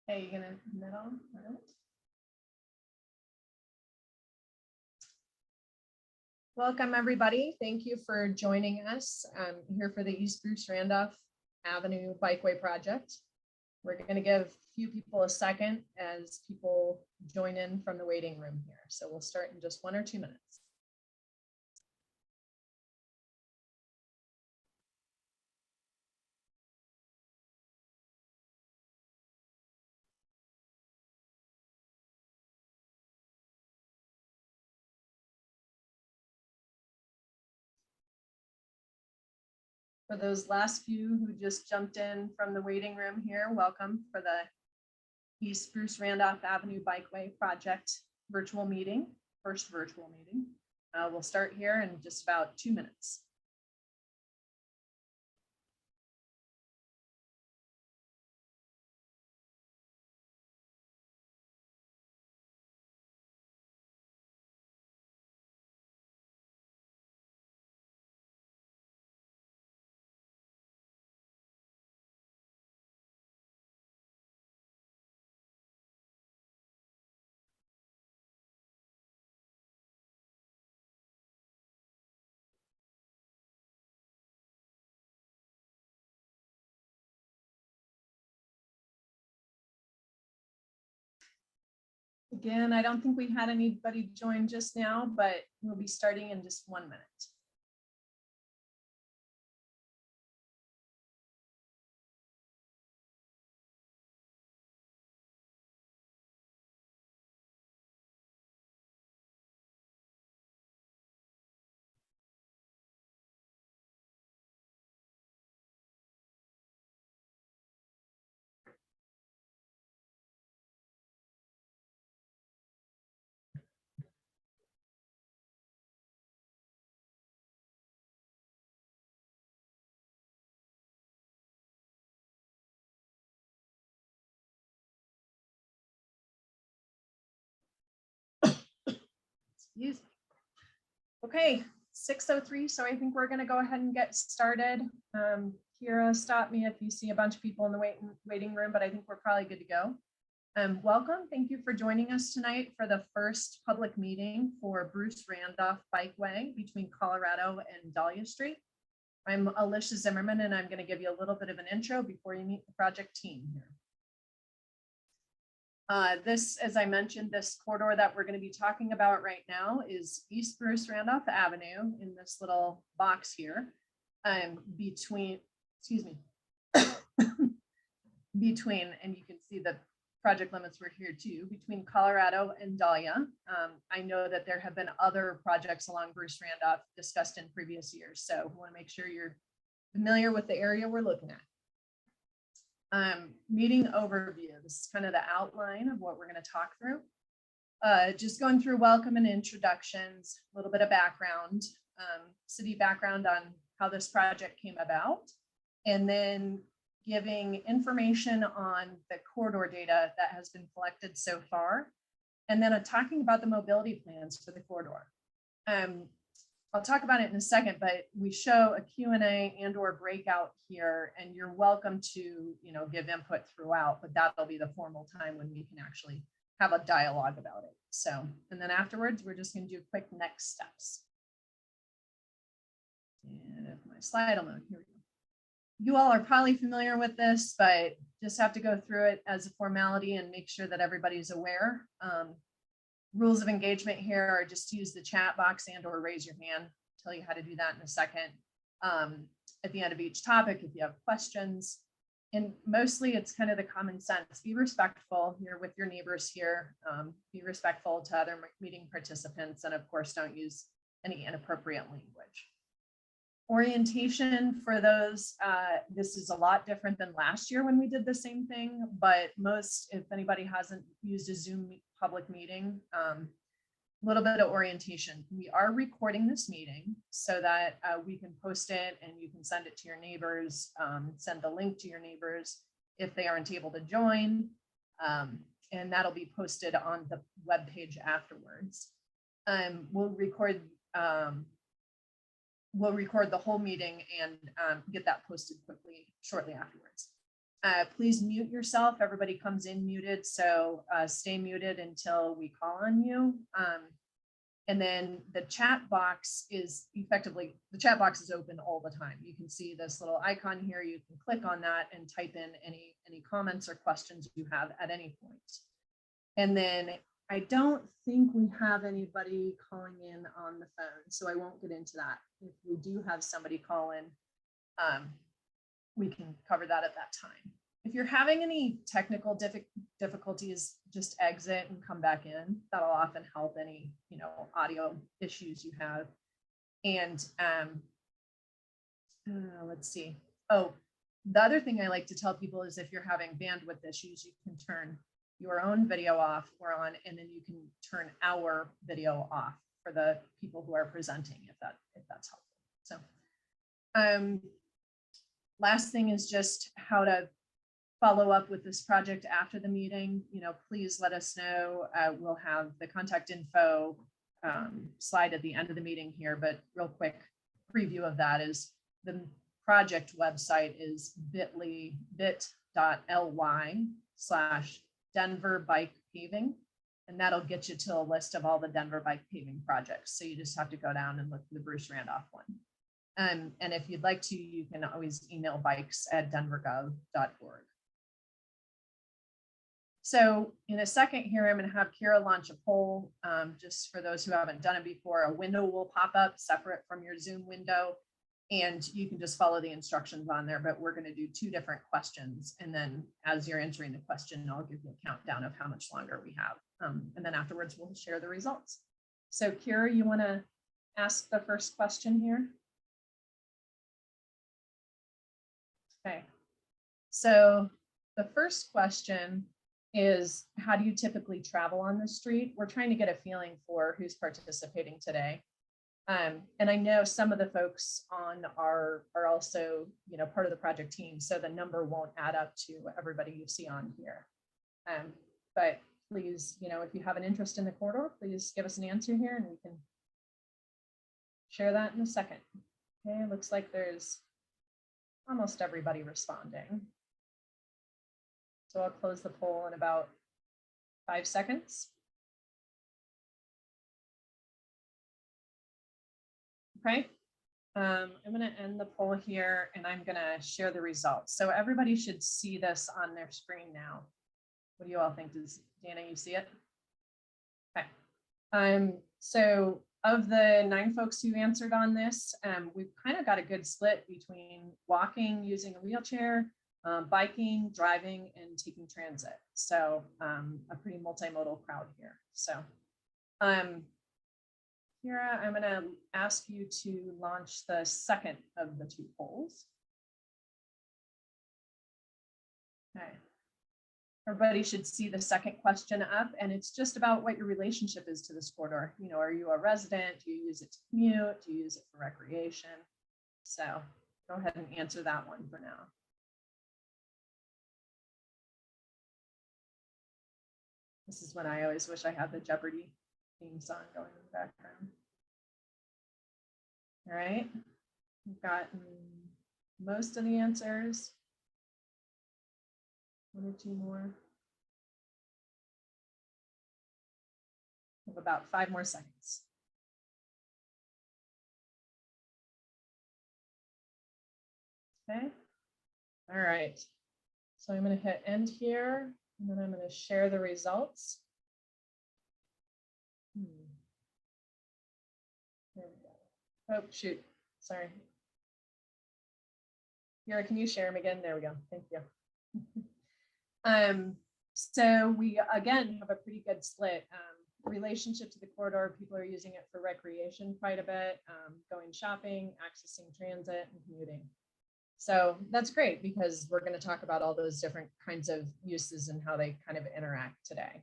Hey, you gonna put that on? All right. Welcome, everybody. Thank you for joining us. I'm here for the East Bruce Randolph Avenue Bikeway project. We're going to give a few people a second as people join in from the waiting room here. So we'll start in just 1 or 2 minutes. For those last few who just jumped in from the waiting room here, welcome for the East Bruce Randolph Avenue Bikeway project virtual meeting, first virtual meeting. We'll start here in just about 2 minutes. Again, I don't think we had anybody join just now, but we'll be starting in just 1 minute. Excuse me. Okay, 6:03, so I think we're going to go ahead and get started. Kira, stop me if you see a bunch of people in the waiting room, but I think we're probably good to go. Welcome. Thank you for joining us tonight for the first public meeting for Bruce Randolph Bikeway between Colorado and Dahlia Street. I'm Alicia Zimmerman, and I'm going to give you a little bit of an intro before you meet the project team here. This, as I mentioned, this corridor that we're going to be talking about right now is East Bruce Randolph Avenue in this little box here, between, excuse me, between, and you can see the project limits were here too, between Colorado and Dahlia. I know that there have been other projects along Bruce Randolph discussed in previous years, so we want to make sure you're familiar with the area we're looking at. Meeting overview. This is kind of the outline of what we're going to talk through. Just going through welcome and introductions, a little bit of background, city background on how this project came about, and then giving information on the corridor data that has been collected so far, and then talking about the mobility plans for the corridor. I'll talk about it in a second, but we show a Q&A and or breakout here, and you're welcome to, give input throughout, but that'll be the formal time when we can actually have a dialogue about it. So, and then afterwards, we're just going to do quick next steps. And if my slide, here we go. You all are probably familiar with this, but just have to go through it as a formality and make sure that everybody's aware. Rules of engagement here are just use the chat box and or raise your hand. I'll tell you how to do that in a second. At the end of each topic, if you have questions, and mostly it's kind of the common sense. Be respectful. You're with your neighbors here. Be respectful to other meeting participants, and of course, don't use any inappropriate language. Orientation for those, this is a lot different than last year when we did the same thing, but if anybody hasn't used a Zoom public meeting, a little bit of orientation. We are recording this meeting so that we can post it and you can send it to your neighbors, send the link to your neighbors if they aren't able to join, and that'll be posted on the webpage afterwards. We'll record the whole meeting and get that posted shortly afterwards. Please mute yourself. Everybody comes in muted, so stay muted until we call on you. And then the chat box is open all the time. You can see this little icon here. You can click on that and type in any comments or questions you have at any point. And then I don't think we have anybody calling in on the phone, so I won't get into that. If we do have somebody call in, we can cover that at that time. If you're having any technical difficulties, just exit and come back in. That'll often help any, audio issues you have. And let's see. Oh, the other thing I like to tell people is if you're having bandwidth issues, you can turn your own video off or on, and then you can turn our video off for the people who are presenting, if that's helpful. So, last thing is just how to follow up with this project after the meeting. Please let us know. We'll have the contact info slide at the end of the meeting here, but real quick preview of that is the project website is bit.ly/Denver Bike Paving, and that'll get you to a list of all the Denver bike paving projects. So you just have to go down and look for the Bruce Randolph one. And if you'd like to, you can always email bikes@denvergov.org. So in a second here, I'm going to have Kira launch a poll. Just for those who haven't done it before, a window will pop up separate from your Zoom window, and you can just follow the instructions on there. But we're going to do 2 different questions. And then as you're answering the question, I'll give you a countdown of how much longer we have. And then afterwards, we'll share the results. So Kira, you want to ask the first question here? Okay. So the first question is, how do you typically travel on the street? We're trying to get a feeling for who's participating today. And I know some of the folks on are also, part of the project team, so the number won't add up to everybody you see on here. But please, if you have an interest in the corridor, please give us an answer here and we can share that in a second. Okay, looks like there's almost everybody responding. So I'll close the poll in about 5 seconds. Okay, I'm going to end the poll here and I'm going to share the results. So everybody should see this on their screen now. What do you all think? Does Dana, you see it? Okay. So of the 9 folks who answered on this, we've kind of got a good split between walking, using a wheelchair, biking, driving, and taking transit. So a pretty multimodal crowd here. So Kira, I'm going to ask you to launch the second of the 2 polls. Okay. Everybody should see the second question up, and it's just about what your relationship is to this corridor. Are you a resident? Do you use it to commute? Do you use it for recreation? So go ahead and answer that one for now. This is when I always wish I had the Jeopardy theme song going in the background. All right, we've gotten most of the answers. 1 or 2 more. We have about 5 more seconds. Okay. All right. So I'm going to hit end here, and then I'm going to share the results. There we go. Oh, shoot. Sorry. Kira, can you share them again? There we go. Thank you. So we, again, have a pretty good split. Relationship to the corridor, people are using it for recreation quite a bit, going shopping, accessing transit, and commuting. So that's great because we're going to talk about all those different kinds of uses and how they kind of interact today.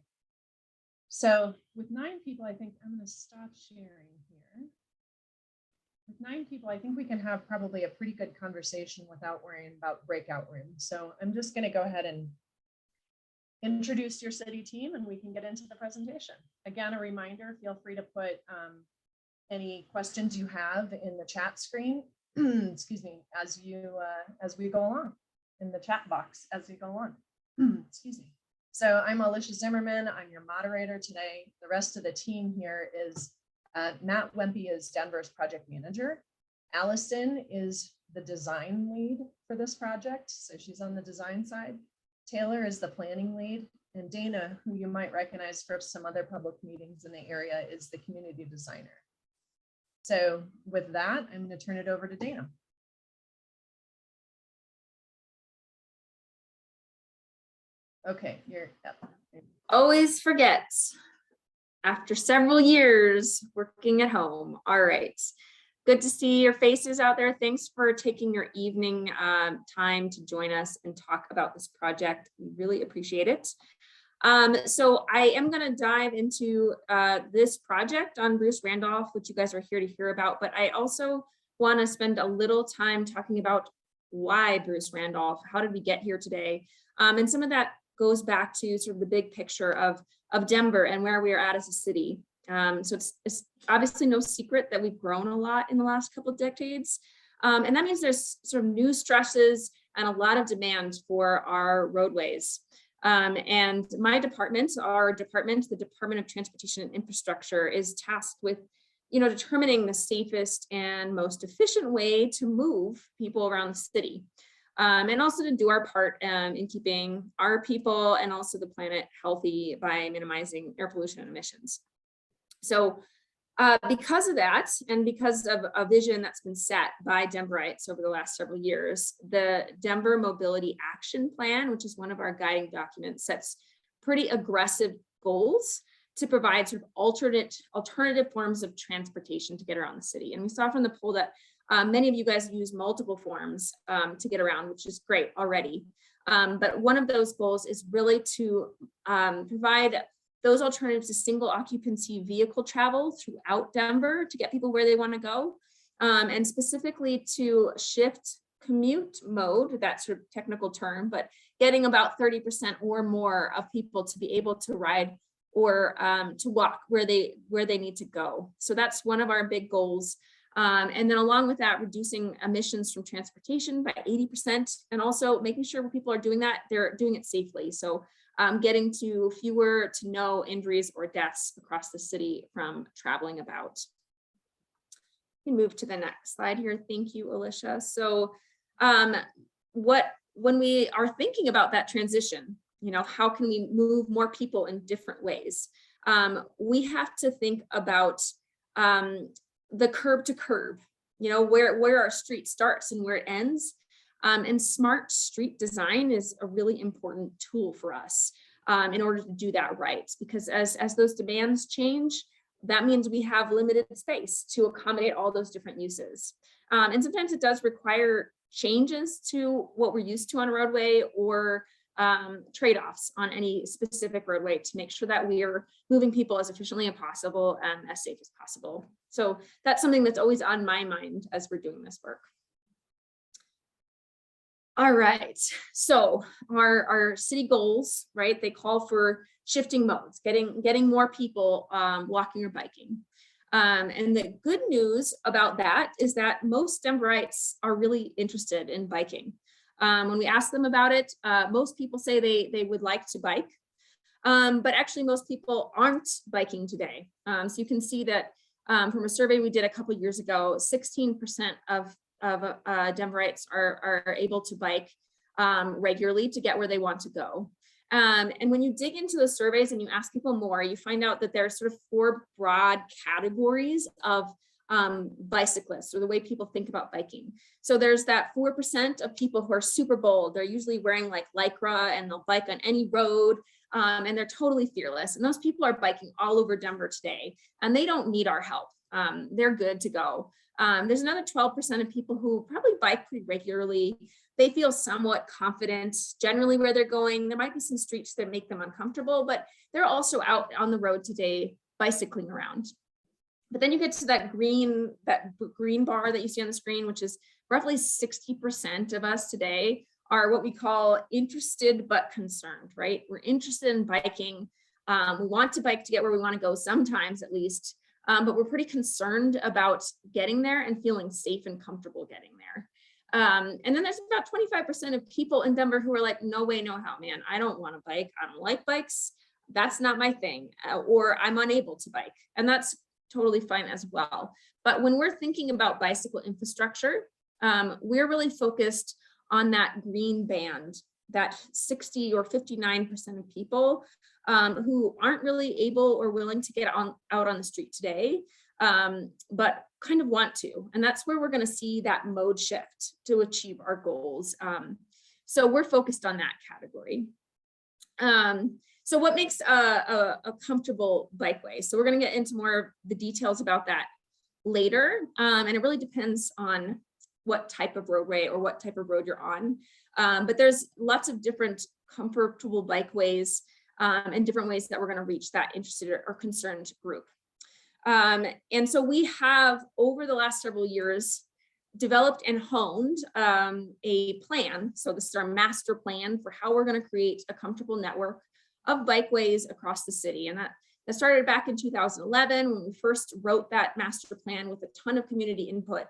So with 9 people, I think I'm going to stop sharing here. With 9 people, I think we can have probably a pretty good conversation without worrying about breakout rooms. So I'm just going to go ahead and introduce your city team and we can get into the presentation. Again, a reminder, feel free to put any questions you have in the chat screen, excuse me, as we go along. in the chat box as we go on. Excuse me. So I'm Alicia Zimmerman. I'm your moderator today. The rest of the team here is Matt Wempe is Denver's project manager. Allison is the design lead for this project. So she's on the design side. Taylor is the planning lead. And Dana, who you might recognize from some other public meetings in the area, is the community designer. So with that, I'm going to turn it over to Dana. Okay, you're up. Always forgets after several years working at home. All right. Good to see your faces out there. Thanks for taking your evening time to join us and talk about this project. We really appreciate it. So I am going to dive into this project on Bruce Randolph, which you guys are here to hear about, but I also want to spend a little time talking about why Bruce Randolph, how did we get here today? And some of that goes back to sort of the big picture of Denver and where we are at as a city. So it's obviously no secret that we've grown a lot in the last couple of decades. And that means there's sort of new stresses and a lot of demand for our roadways. And my department, the Department of Transportation and Infrastructure, is tasked with, determining the safest and most efficient way to move people around the city. And also to do our part in keeping our people and also the planet healthy by minimizing air pollution and emissions. So because of that, and because of a vision that's been set by Denverites over the last several years, the Denver Mobility Action Plan, which is one of our guiding documents, sets pretty aggressive goals to provide sort of alternative forms of transportation to get around the city. And we saw from the poll that many of you guys use multiple forms to get around, which is great already. But one of those goals is really to provide those alternatives to single occupancy vehicle travel throughout Denver to get people where they want to go, and specifically to shift commute mode, that sort of technical term, but getting about 30% or more of people to be able to ride or to walk where they need to go. So that's one of our big goals. And then along with that, reducing emissions from transportation by 80%, and also making sure when people are doing that, they're doing it safely. So getting to fewer to no injuries or deaths across the city from traveling about. We can move to the next slide here. Thank you, Alicia. So when we are thinking about that transition, how can we move more people in different ways? We have to think about the curb to curb, where our street starts and where it ends. And smart street design is a really important tool for us in order to do that right. Because as those demands change, that means we have limited space to accommodate all those different uses. And sometimes it does require changes to what we're used to on a roadway, or trade-offs on any specific roadway to make sure that we are moving people as efficiently as possible and as safe as possible. So that's something that's always on my mind as we're doing this work. All right, so our city goals, right? They call for shifting modes, getting more people walking or biking. And the good news about that is that most Denverites are really interested in biking. When we ask them about it, most people say they would like to bike, but actually most people aren't biking today. So you can see that from a survey we did a couple years ago, 16% of Denverites are able to bike regularly to get where they want to go. And when you dig into the surveys and you ask people more, you find out that there are sort of 4 broad categories of bicyclists, or the way people think about biking. So there's that 4% of people who are super bold. They're usually wearing like Lycra and they'll bike on any road, and they're totally fearless. And those people are biking all over Denver today, and they don't need our help. They're good to go. There's another 12% of people who probably bike pretty regularly. They feel somewhat confident generally where they're going. There might be some streets that make them uncomfortable, but they're also out on the road today bicycling around. But then you get to that green bar that you see on the screen, which is roughly 60% of us today are what we call interested but concerned, right? We're interested in biking. We want to bike to get where we want to go sometimes at least, but we're pretty concerned about getting there and feeling safe and comfortable getting there. And then there's about 25% of people in Denver who are like, no way, no how, man. I don't want to bike. I don't like bikes. That's not my thing. Or I'm unable to bike. And that's totally fine as well. But when we're thinking about bicycle infrastructure, we're really focused on that green band, that 60 or 59% of people who aren't really able or willing to get out on the street today, but kind of want to. And that's where we're going to see that mode shift to achieve our goals. So we're focused on that category. So what makes a comfortable bikeway? So we're going to get into more of the details about that later. And it really depends on what type of roadway or what type of road you're on. But there's lots of different comfortable bikeways and different ways that we're going to reach that interested or concerned group. And so we have, over the last several years, developed and honed a plan. So this is our master plan for how we're going to create a comfortable network of bikeways across the city. And that started back in 2011 when we first wrote that master plan with a ton of community input.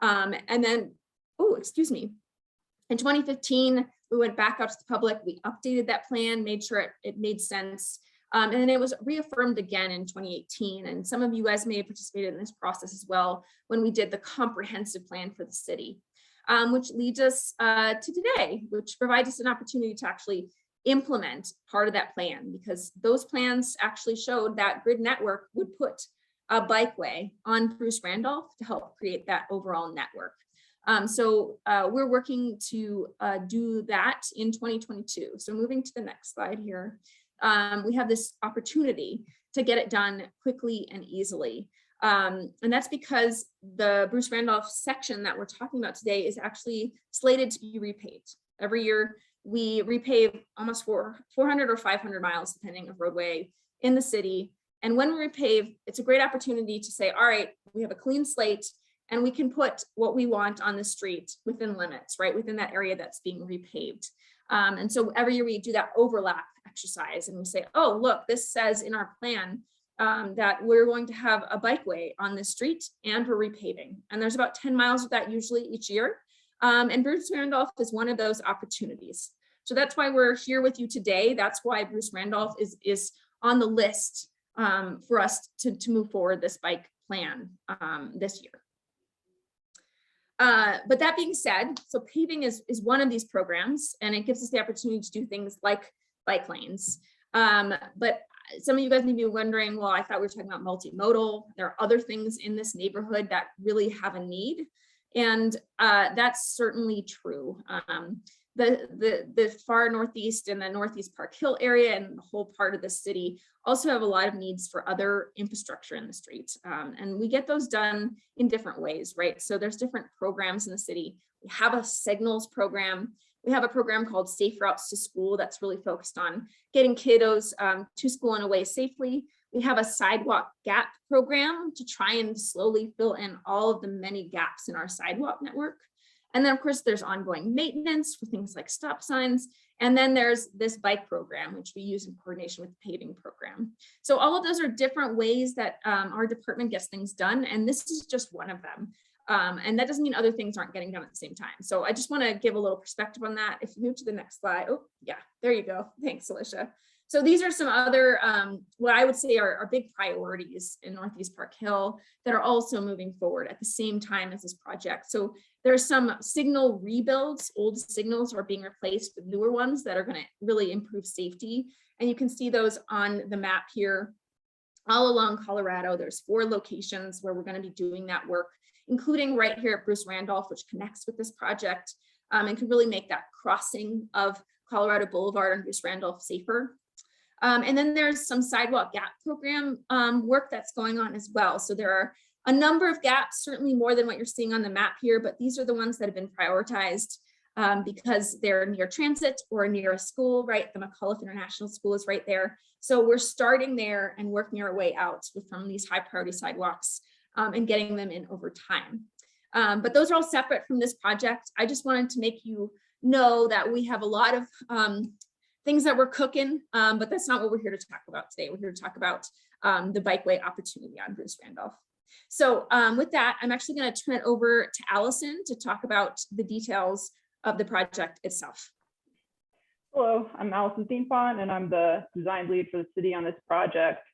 And then, in 2015, we went back out to the public, we updated that plan, made sure it made sense. And then it was reaffirmed again in 2018. And some of you guys may have participated in this process as well when we did the comprehensive plan for the city, which leads us to today, which provides us an opportunity to actually implement part of that plan, because those plans actually showed that grid network would put a bikeway on Bruce Randolph to help create that overall network. So we're working to do that in 2022. So moving to the next slide here, we have this opportunity to get it done quickly and easily. And that's because the Bruce Randolph section that we're talking about today is actually slated to be repaved. Every year we repave almost 400 or 500 miles, depending on roadway in the city. And when we repave, it's a great opportunity to say, all right, we have a clean slate and we can put what we want on the street within limits, right? Within that area that's being repaved. And so every year we do that overlap exercise and we say, oh, look, this says in our plan that we're going to have a bikeway on this street and we're repaving. And there's about 10 miles of that usually each year. And Bruce Randolph is one of those opportunities. So that's why we're here with you today. That's why Bruce Randolph is on the list for us to move forward this bike plan this year. But that being said, so paving is one of these programs, and it gives us the opportunity to do things like bike lanes. But some of you guys may be wondering, well, I thought we were talking about multimodal. There are other things in this neighborhood that really have a need. And that's certainly true. The far northeast and the Northeast Park Hill area and the whole part of the city also have a lot of needs for other infrastructure in the street. And we get those done in different ways, right? So there's different programs in the city. We have a signals program. We have a program called Safe Routes to School that's really focused on getting kiddos to school and away safely. We have a sidewalk gap program to try and slowly fill in all of the many gaps in our sidewalk network. And then of course there's ongoing maintenance for things like stop signs. And then there's this bike program, which we use in coordination with the paving program. So all of those are different ways that our department gets things done. And this is just one of them. And that doesn't mean other things aren't getting done at the same time. So I just want to give a little perspective on that. If you move to the next slide. Oh yeah, there you go. Thanks, Alicia. So these are some other, what I would say are big priorities in Northeast Park Hill that are also moving forward at the same time as this project. So there's some signal rebuilds. Old signals are being replaced with newer ones that are going to really improve safety. And you can see those on the map here all along Colorado. There's 4 locations where we're going to be doing that work, including right here at Bruce Randolph, which connects with this project and can really make that crossing of Colorado Boulevard and Bruce Randolph safer. And then there's some sidewalk gap program work that's going on as well. So there are a number of gaps, certainly more than what you're seeing on the map here, but these are the ones that have been prioritized because they're near transit or near a school, right? The McAuliffe International School is right there. So we're starting there and working our way out from these high priority sidewalks and getting them in over time. But those are all separate from this project. I just wanted to make you know that we have a lot of things that we're cooking, but that's not what we're here to talk about today. We're here to talk about the bikeway opportunity on Bruce Randolph. So with that, I'm actually going to turn it over to Allison to talk about the details of the project itself. Hello, I'm Allison Thienfont, and I'm the design lead for the city on this project.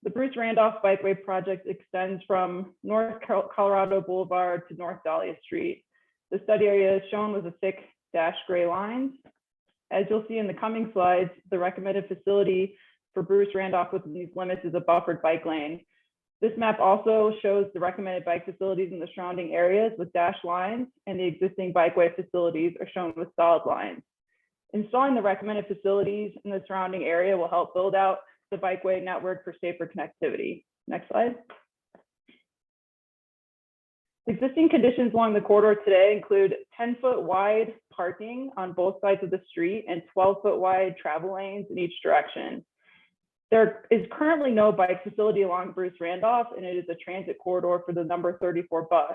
The Bruce Randolph Bikeway project extends from North Colorado Boulevard to North Dahlia Street. The study area is shown with a thick dashed gray lines. As you'll see in the coming slides, the recommended facility for Bruce Randolph within these limits is a buffered bike lane. This map also shows the recommended bike facilities in the surrounding areas with dashed lines, and the existing bikeway facilities are shown with solid lines. Installing the recommended facilities in the surrounding area will help build out the bikeway network for safer connectivity. Next slide. Existing conditions along the corridor today include 10-foot wide parking on both sides of the street and 12-foot wide travel lanes in each direction. There is currently no bike facility along Bruce Randolph, and it is a transit corridor for the number 34 bus.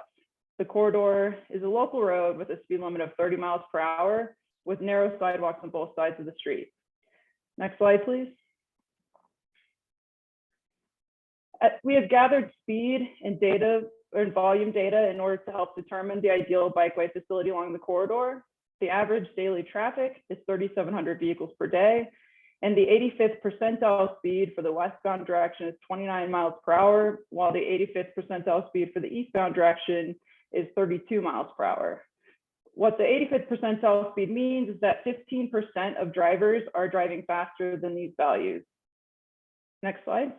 The corridor is a local road with a speed limit of 30 miles per hour with narrow sidewalks on both sides of the street. Next slide, please. We have gathered speed and data and volume data in order to help determine the ideal bikeway facility along the corridor. The average daily traffic is 3,700 vehicles per day, and the 85th percentile speed for the westbound direction is 29 miles per hour, while the 85th percentile speed for the eastbound direction is 32 miles per hour. What the 85th percentile speed means is that 15% of drivers are driving faster than these values. Next slide.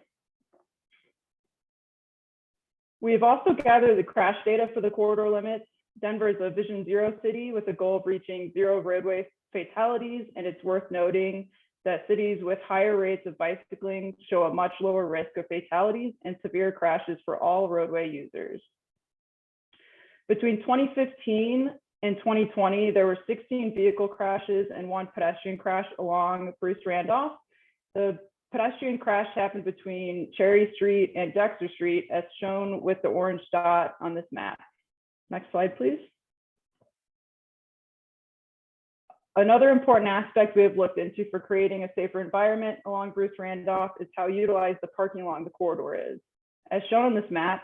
We have also gathered the crash data for the corridor limits. Denver is a Vision Zero city with a goal of reaching 0 roadway fatalities, and it's worth noting that cities with higher rates of bicycling show a much lower risk of fatalities and severe crashes for all roadway users. Between 2015 and 2020, there were 16 vehicle crashes and 1 pedestrian crash along Bruce Randolph. The pedestrian crash happened between Cherry Street and Dexter Street, as shown with the orange dot on this map. Next slide, please. Another important aspect we have looked into for creating a safer environment along Bruce Randolph is how utilized the parking along the corridor is. As shown on this map,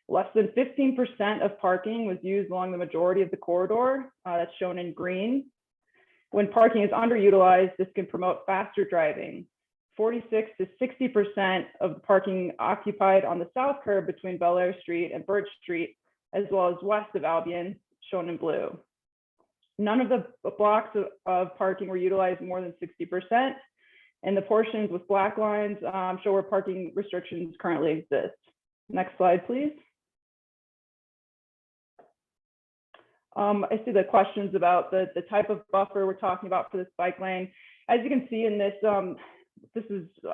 less than 15% of parking was used along the majority of the corridor, that's shown in green. When parking is underutilized, this can promote faster driving. 46 to 60% of the parking occupied on the south curb between Bel Air Street and Birch Street, as well as west of Albion, shown in blue. None of the blocks of parking were utilized more than 60%, and the portions with black lines show where parking restrictions currently exist. Next slide, please. I see the questions about the type of buffer we're talking about for this bike lane. As you can see in this,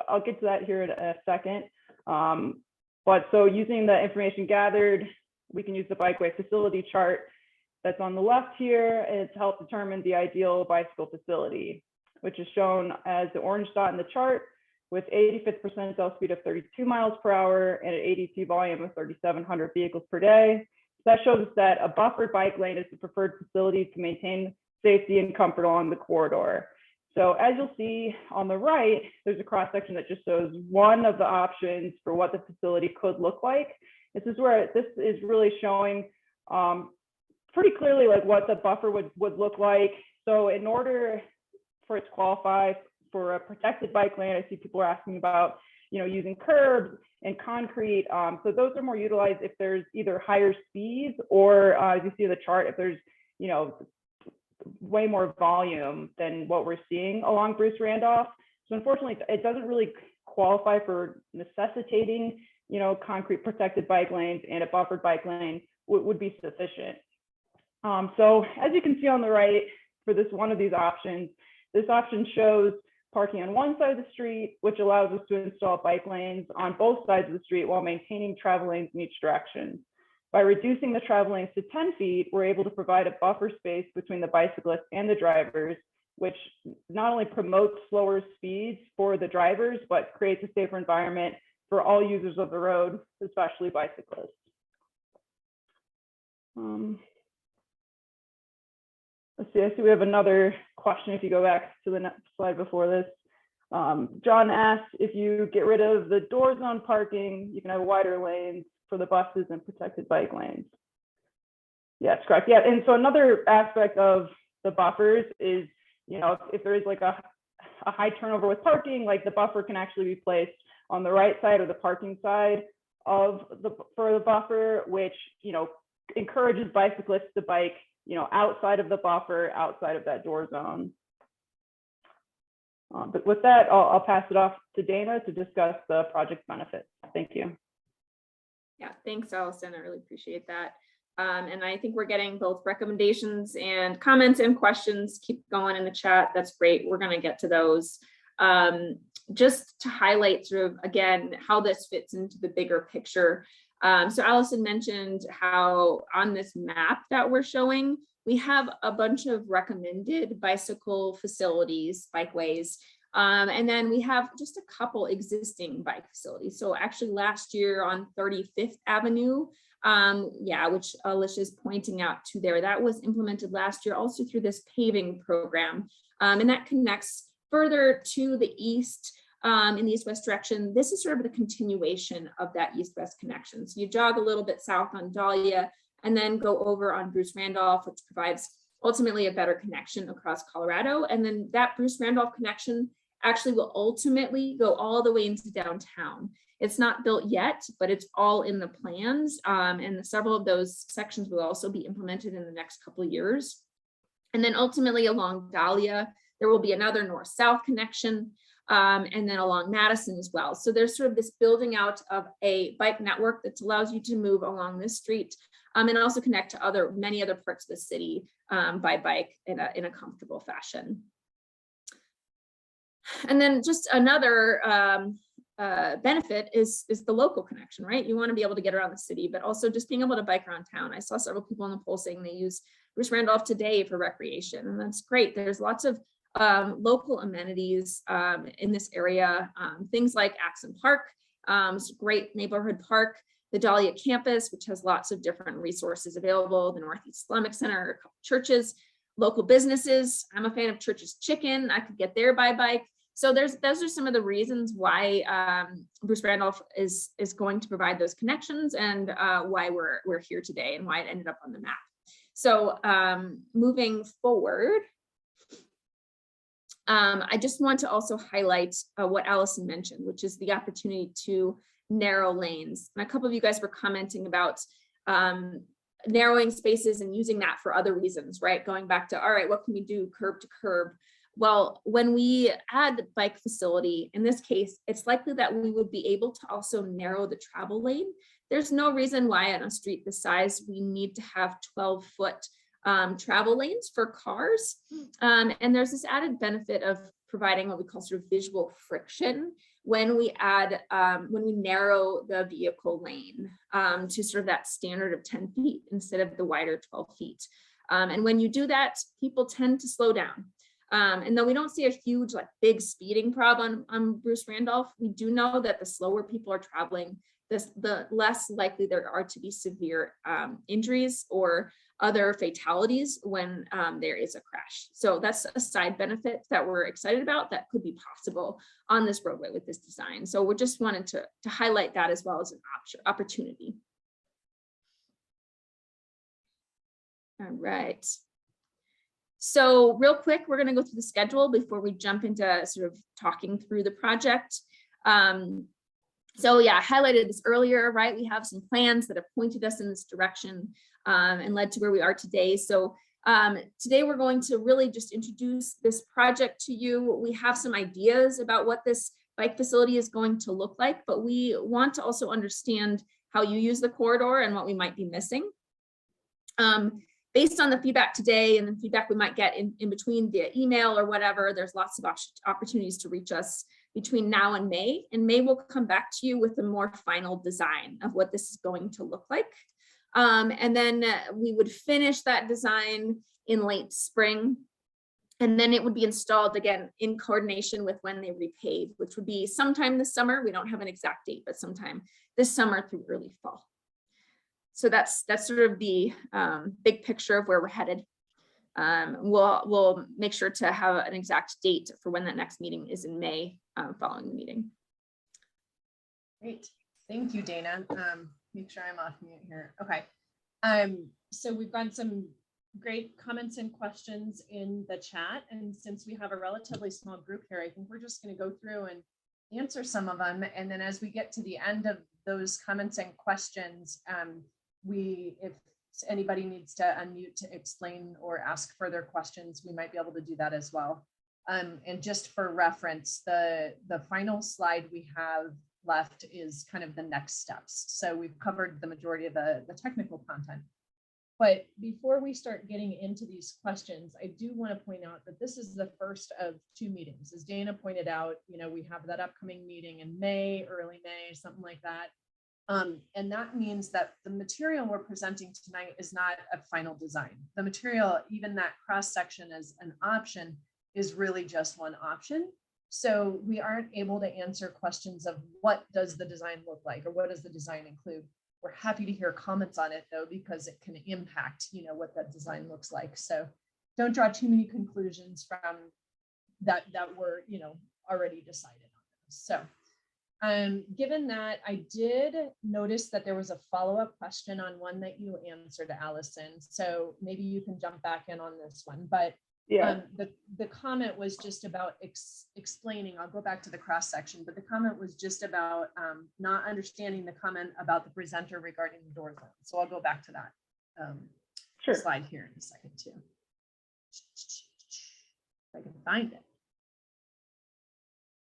I'll get to that here in a second. But so using the information gathered, we can use the bikeway facility chart that's on the left here, and to help determine the ideal bicycle facility, which is shown as the orange dot in the chart with 85th percentile speed of 32 miles per hour and an ADT volume of 3,700 vehicles per day. So that shows us that a buffered bike lane is the preferred facility to maintain safety and comfort along the corridor. So as you'll see on the right, there's a cross section that just shows one of the options for what the facility could look like. This is where this is really showing pretty clearly like what the buffer would look like. So in order for it to qualify for a protected bike lane, I see people are asking about, using curbs and concrete. So those are more utilized if there's either higher speeds or as you see in the chart, if there's, way more volume than what we're seeing along Bruce Randolph. So unfortunately, it doesn't really qualify for necessitating, concrete protected bike lanes, and a buffered bike lane would be sufficient. So as you can see on the right, for this one of these options, this option shows parking on one side of the street, which allows us to install bike lanes on both sides of the street while maintaining travel lanes in each direction. By reducing the travel lanes to 10 feet, we're able to provide a buffer space between the bicyclists and the drivers, which not only promotes slower speeds for the drivers, but creates a safer environment for all users of the road, especially bicyclists. Let's see, I see we have another question if you go back to the next slide before this. John asked, if you get rid of the door zone parking, you can have wider lanes. for the buses and protected bike lanes. Yeah, that's correct. Yeah, and so another aspect of the buffers is, you know, if there is like a high turnover with parking, like the buffer can actually be placed on the right side or the parking side of for the buffer, which, you know, encourages bicyclists to bike, you know, outside of the buffer, outside of that door zone. But with that, I'll pass it off to Dana to discuss the project benefits. Thank you. Yeah, thanks, Allison. I really appreciate that. And I think we're getting both recommendations and comments and questions. Keep going in the chat. That's great. We're going to get to those. Just to highlight sort of, again, how this fits into the bigger picture. So Allison mentioned how on this map that we're showing, we have a bunch of recommended bicycle facilities, bikeways, and then we have just a couple existing bike facilities. So actually last year on 35th Avenue, yeah, which Alicia is pointing out to there, that was implemented last year also through this paving program, and that connects further to the east in the east-west direction. This is sort of the continuation of that east-west connection. So you jog a little bit south on Dahlia and then go over on Bruce Randolph, which provides ultimately a better connection across Colorado. And then that Bruce Randolph connection actually will ultimately go all the way into downtown. It's not built yet, but it's all in the plans. And several of those sections will also be implemented in the next couple of years. And then ultimately along Dahlia, there will be another north-south connection, and then along Madison as well. So there's sort of this building out of a bike network that allows you to move along this street, and also connect to many other parts of the city by bike in a comfortable fashion. And then just another benefit is the local connection, right? You want to be able to get around the city, but also just being able to bike around town. I saw several people in the poll saying they use Bruce Randolph today for recreation, and that's great. There's lots of local amenities in this area, things like Axon Park, it's a great neighborhood park, the Dahlia campus, which has lots of different resources available, the Northeast Islamic Center, a couple churches, local businesses. I'm a fan of Church's Chicken. I could get there by bike. So those are some of the reasons why Bruce Randolph is going to provide those connections, and why we're here today and why it ended up on the map. So moving forward, I just want to also highlight what Allison mentioned, which is the opportunity to narrow lanes. And a couple of you guys were commenting about narrowing spaces and using that for other reasons, right? Going back to, all right, what can we do curb to curb? Well, when we add the bike facility, in this case, it's likely that we would be able to also narrow the travel lane. There's no reason why on a street this size, we need to have 12-foot travel lanes for cars. And there's this added benefit of providing what we call sort of visual friction when we add, when we narrow the vehicle lane to sort of that standard of 10 feet instead of the wider 12 feet. And when you do that, people tend to slow down. And though we don't see a huge, like big speeding problem on Bruce Randolph, we do know that the slower people are traveling, the less likely there are to be severe injuries or other fatalities when there is a crash. So that's a side benefit that we're excited about that could be possible on this roadway with this design. So we just wanted to highlight that as well as an opportunity. All right. So real quick, we're going to go through the schedule before we jump into sort of talking through the project. So yeah, I highlighted this earlier, right? We have some plans that have pointed us in this direction and led to where we are today. So today we're going to really just introduce this project to you. We have some ideas about what this bike facility is going to look like, but we want to also understand how you use the corridor and what we might be missing. Based on the feedback today and the feedback we might get in between via email or whatever, there's lots of opportunities to reach us between now and May. And May will come back to you with a more final design of what this is going to look like. And then we would finish that design in late spring. And then it would be installed again in coordination with when they repave, which would be sometime this summer. We don't have an exact date, but sometime this summer through early fall. So that's sort of the big picture of where we're headed. We'll make sure to have an exact date for when that next meeting is in May following the meeting. Great, thank you, Dana. make sure I'm off mute here. Okay. So we've got some great comments and questions in the chat. And since we have a relatively small group here, I think we're just going to go through and answer some of them. And then as we get to the end of those comments and questions, if anybody needs to unmute to explain or ask further questions, we might be able to do that as well. And just for reference, the final slide we have left is kind of the next steps. So we've covered the majority of the technical content. But before we start getting into these questions, I do want to point out that this is the first of 2 meetings. As Dana pointed out, we have that upcoming meeting in May, early May, something like that. And that means that the material we're presenting tonight is not a final design. The material, even that cross section as an option, is really just one option. So we aren't able to answer questions of what does the design look like or what does the design include. We're happy to hear comments on it though, because it can impact, what that design looks like. So don't draw too many conclusions from that were, already decided on. So given that, I did notice that there was a follow-up question on one that you answered, Allison. So maybe you can jump back in on this one, but Yeah. The comment was just about explaining, I'll go back to the cross section, but the comment was just about not understanding the comment about the presenter regarding the door zone. So I'll go back to that Sure. slide here in a second too. If I can find it.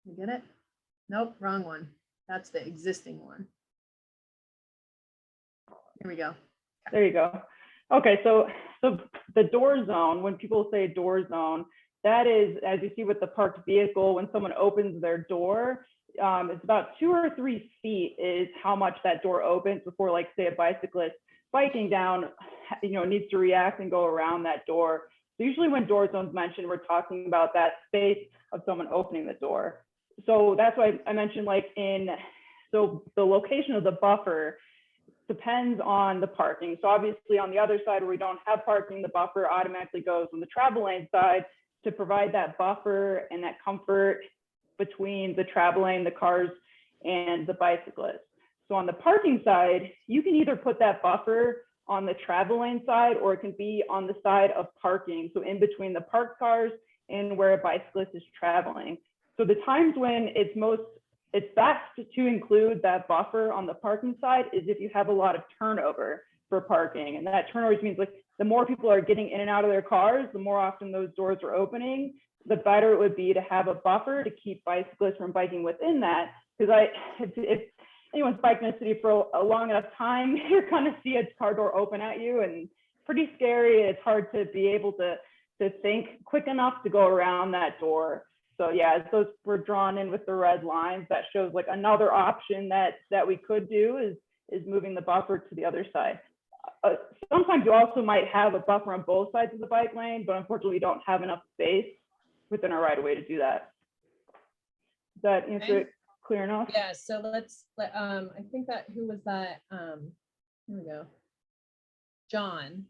You get it? Nope, wrong one. That's the existing one. Here we go. There you go. Okay, so the door zone, when people say door zone, that is, as you see with the parked vehicle, when someone opens their door, it's about 2 or 3 feet is how much that door opens before, like, say, a bicyclist biking down, needs to react and go around that door. So usually when door zone's mentioned, we're talking about that space of someone opening the door. So that's why I mentioned, so the location of the buffer depends on the parking. So obviously on the other side where we don't have parking, the buffer automatically goes on the travel lane side to provide that buffer and that comfort between the travel lane, the cars, and the bicyclists. So on the parking side, you can either put that buffer on the travel lane side, or it can be on the side of parking. So in between the parked cars and where a bicyclist is traveling. So the times when it's best to include that buffer on the parking side is if you have a lot of turnover for parking. And that turnover means, like, the more people are getting in and out of their cars, the more often those doors are opening, the better it would be to have a buffer to keep bicyclists from biking within that. Because if anyone's biked in a city for a long enough time, you're going to see a car door open at you, and pretty scary. It's hard to be able to think quick enough to go around that door. So yeah, as those were drawn in with the red lines, that shows like another option that we could do is moving the buffer to the other side. Sometimes you also might have a buffer on both sides of the bike lane, but unfortunately we don't have enough space within our right of way to do that. Does that answer it clear enough? Yeah, so I think that, who was that? Here we go. John.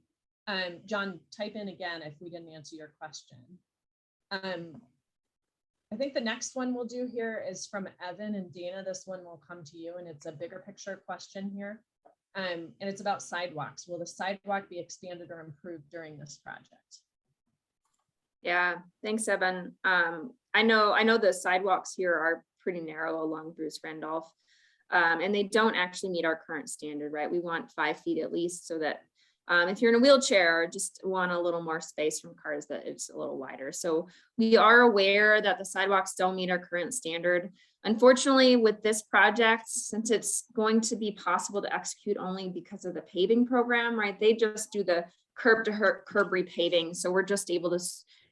John, type in again if we didn't answer your question. I think the next one we'll do here is from Evan and Dana. This one will come to you, and it's a bigger picture question here. And it's about sidewalks. Will the sidewalk be expanded or improved during this project? Yeah, thanks, Evan. I know the sidewalks here are pretty narrow along Bruce Randolph, and they don't actually meet our current standard, right? We want 5 feet at least, so that if you're in a wheelchair, just want a little more space from cars, that it's a little wider. So we are aware that the sidewalks don't meet our current standard. Unfortunately, with this project, since it's going to be possible to execute only because of the paving program, right? They just do the curb to curb repaving. So we're just able to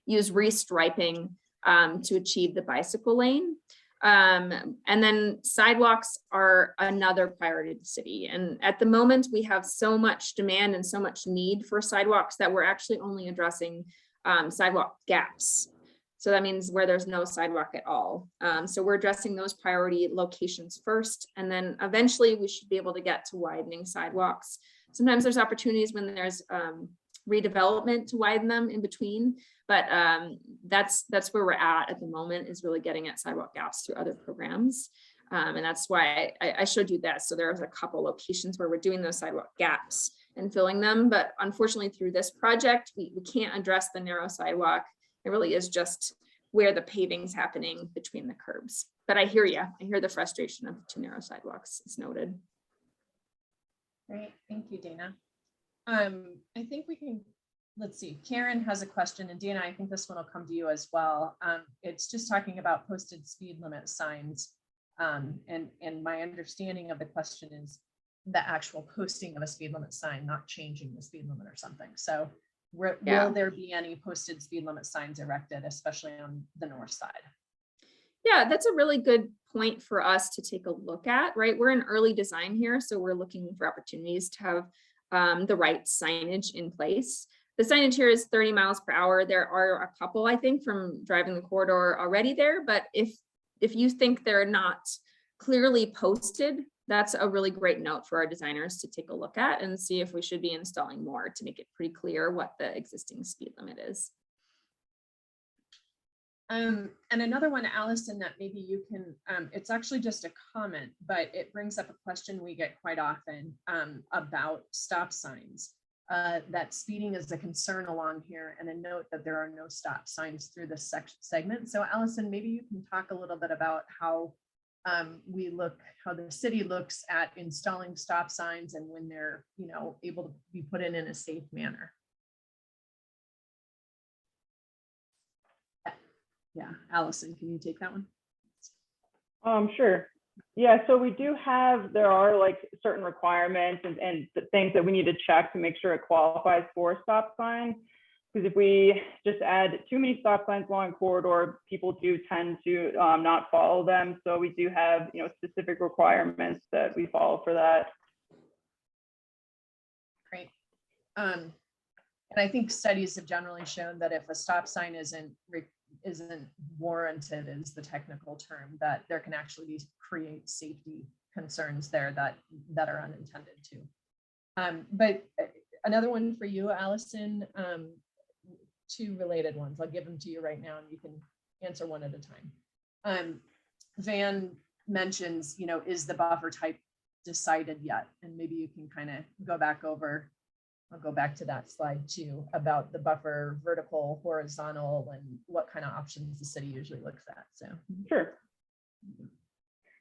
use restriping to achieve the bicycle lane. And then sidewalks are another priority of the city. And at the moment, we have so much demand and so much need for sidewalks that we're actually only addressing sidewalk gaps. So that means where there's no sidewalk at all. So we're addressing those priority locations first, and then eventually we should be able to get to widening sidewalks. Sometimes there's opportunities when there's redevelopment to widen them in between, but that's where we're at the moment, is really getting at sidewalk gaps through other programs. And that's why I showed you that. So there's a couple locations where we're doing those sidewalk gaps and filling them. But unfortunately, through this project, we can't address the narrow sidewalk. It really is just where the paving's happening between the curbs. But I hear you. I hear the frustration of too narrow sidewalks. It's noted. Great, thank you, Dana. I think we can, let's see, Karen has a question, and Dana, I think this one will come to you as well. It's just talking about posted speed limit signs. And my understanding of the question is the actual posting of a speed limit sign, not changing the speed limit or something. So will there be any posted speed limit signs erected, especially on the north side? Yeah, that's a really good point for us to take a look at, right? We're in early design here, so we're looking for opportunities to have the right signage in place. The signage here is 30 miles per hour. There are a couple, I think, from driving the corridor already there, but if you think they're not clearly posted, that's a really great note for our designers to take a look at and see if we should be installing more to make it pretty clear what the existing speed limit is. And another one, Allison, that maybe you can, it's actually just a comment, but it brings up a question we get quite often about stop signs. That speeding is a concern along here, and a note that there are no stop signs through this segment. So Allison, maybe you can talk a little bit about how how the city looks at installing stop signs and when they're, able to be put in a safe manner. Yeah, Allison, can you take that one? Sure. Yeah, so we do have, there are like certain requirements and the things that we need to check to make sure it qualifies for a stop sign. Because if we just add too many stop signs along a corridor, people do tend to not follow them. So we do have, specific requirements that we follow for that. Great. And I think studies have generally shown that if a stop sign isn't warranted, is the technical term, that there can actually create safety concerns there that are unintended too. But another one for you, Allison, two related ones. I'll give them to you right now and you can answer one at a time. Van mentions, is the buffer type decided yet? And maybe you can kind of go back over, I'll go back to that slide too, about the buffer, vertical, horizontal, and what kind of options the city usually looks at. So sure.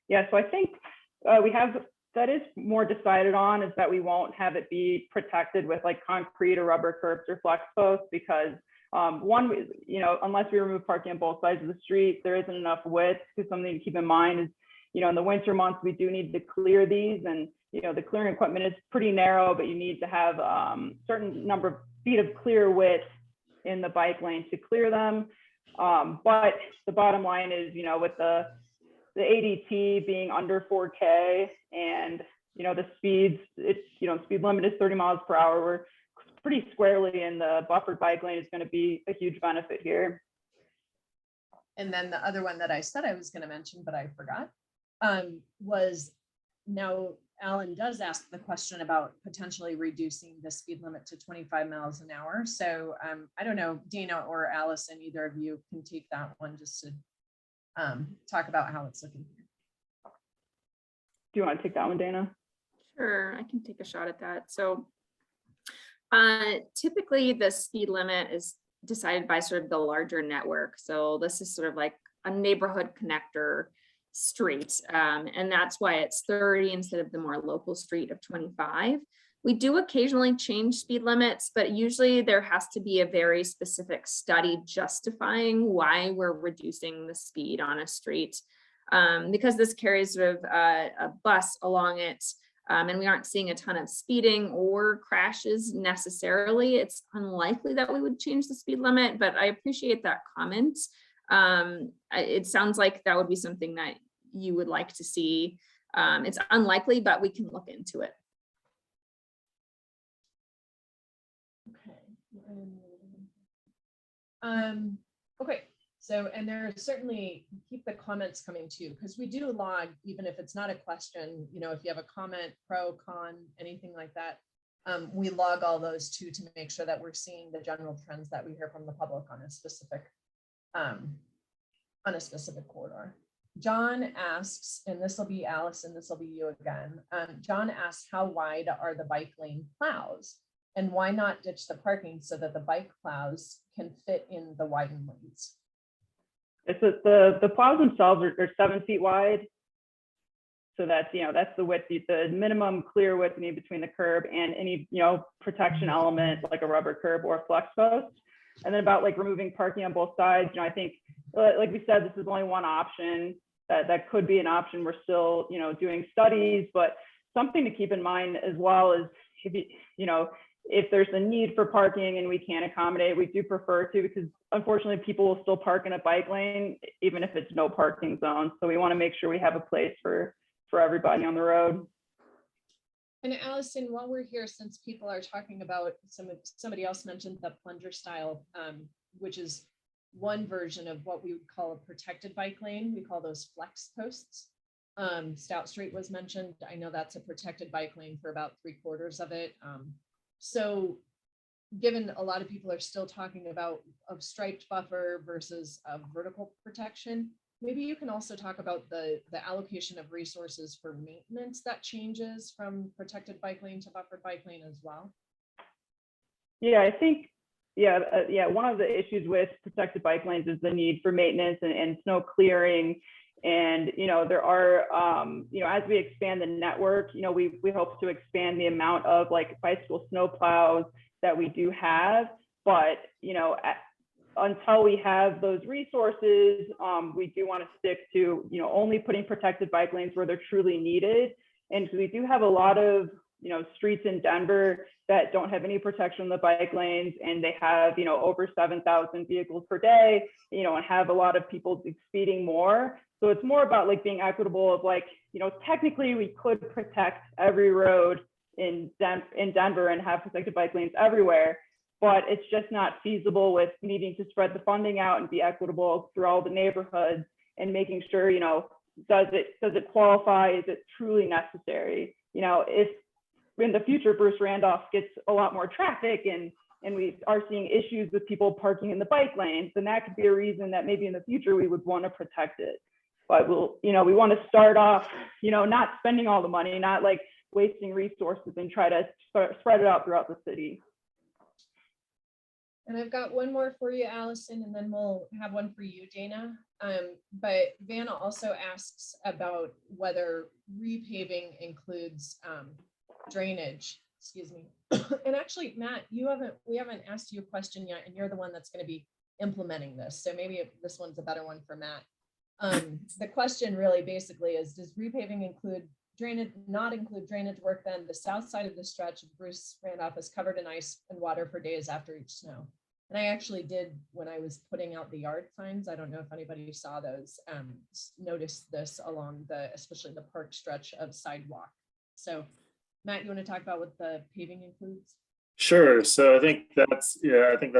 Yeah, so I think we have, that is more decided on, is that we won't have it be protected with like concrete or rubber curbs or flex posts, because one, unless we remove parking on both sides of the street, there isn't enough width. Because something to keep in mind is, in the winter months, we do need to clear these, and the clearing equipment is pretty narrow, but you need to have certain number of feet of clear width in the bike lane to clear them. But the bottom line is, with the ADT being under 4K and, the speeds, speed limit is 30 miles per hour. We're pretty squarely in the buffered bike lane. Is going to be a huge benefit here. And then the other one that I said I was going to mention, but I forgot, was, now Alan does ask the question about potentially reducing the speed limit to 25 miles an hour. So I don't know, Dana or Allison, either of you can take that one just to talk about how it's looking here. Do you want to take that one, Dana? Sure, I can take a shot at that. So typically the speed limit is decided by sort of the larger network. So this is sort of like a neighborhood connector street. And that's why it's 30 instead of the more local street of 25. We do occasionally change speed limits, but usually there has to be a very specific study justifying why we're reducing the speed on a street. Because this carries sort of a bus along it, and we aren't seeing a ton of speeding or crashes necessarily, it's unlikely that we would change the speed limit, but I appreciate that comment. It sounds like that would be something that you would like to see. It's unlikely, but we can look into it. Okay. Okay. So, and there certainly, keep the comments coming too, because we do log, even if it's not a question, if you have a comment, pro, con, anything like that, we log all those too, to make sure that we're seeing the general trends that we hear from the public on a specific corridor. John asks, and this will be Allison, this will be you again. John asks, how wide are the bike lane plows? And why not ditch the parking so that the bike plows can fit in the widened lanes? It's the plows themselves are 7 feet wide. So that's, that's the width, the minimum clear width you need between the curb and any, protection element like a rubber curb or flex post. And then about like removing parking on both sides, I think, like we said, this is only one option. That could be an option. We're still, doing studies, but something to keep in mind as well is, if there's a need for parking and we can't accommodate, we do prefer to, because unfortunately people will still park in a bike lane, even if it's no parking zone. So we want to make sure we have a place for everybody on the road. And Allison, while we're here, since people are talking about somebody else mentioned the plunger style, which is one version of what we would call a protected bike lane. We call those flex posts. Stout Street was mentioned. I know that's a protected bike lane for about 3/4 of it. So given a lot of people are still talking about a striped buffer versus a vertical protection, maybe you can also talk about the allocation of resources for maintenance that changes from protected bike lane to buffered bike lane as well. Yeah, I think, one of the issues with protected bike lanes is the need for maintenance and snow clearing. And, there are, as we expand the network, we hope to expand the amount of like bicycle snow plows that we do have. But, until we have those resources, we do want to stick to, only putting protected bike lanes where they're truly needed. And we do have a lot of, streets in Denver that don't have any protection on the bike lanes, and they have, over 7,000 vehicles per day, and have a lot of people speeding more. So it's more about like being equitable of like, technically we could protect every road in Denver and have protected bike lanes everywhere, but it's just not feasible with needing to spread the funding out and be equitable through all the neighborhoods and making sure, does it qualify? Is it truly necessary? If in the future Bruce Randolph gets a lot more traffic and we are seeing issues with people parking in the bike lanes, then that could be a reason that maybe in the future we would want to protect it. But we want to start off, not spending all the money, not like wasting resources, and try to spread it out throughout the city. And I've got one more for you, Allison, and then we'll have one for you, Dana. But Vanna also asks about whether repaving includes drainage, excuse me. And actually, Matt, we haven't asked you a question yet, and you're the one that's going to be implementing this. So maybe this one's a better one for Matt. The question really basically is, does repaving not include drainage work? Then the south side of the stretch of Bruce Randolph is covered in ice and water for days after each snow. And I actually did, when I was putting out the yard signs, I don't know if anybody saw those, noticed this along especially the park stretch of sidewalk. So Matt, you want to talk about what the paving includes? Sure. So I think that's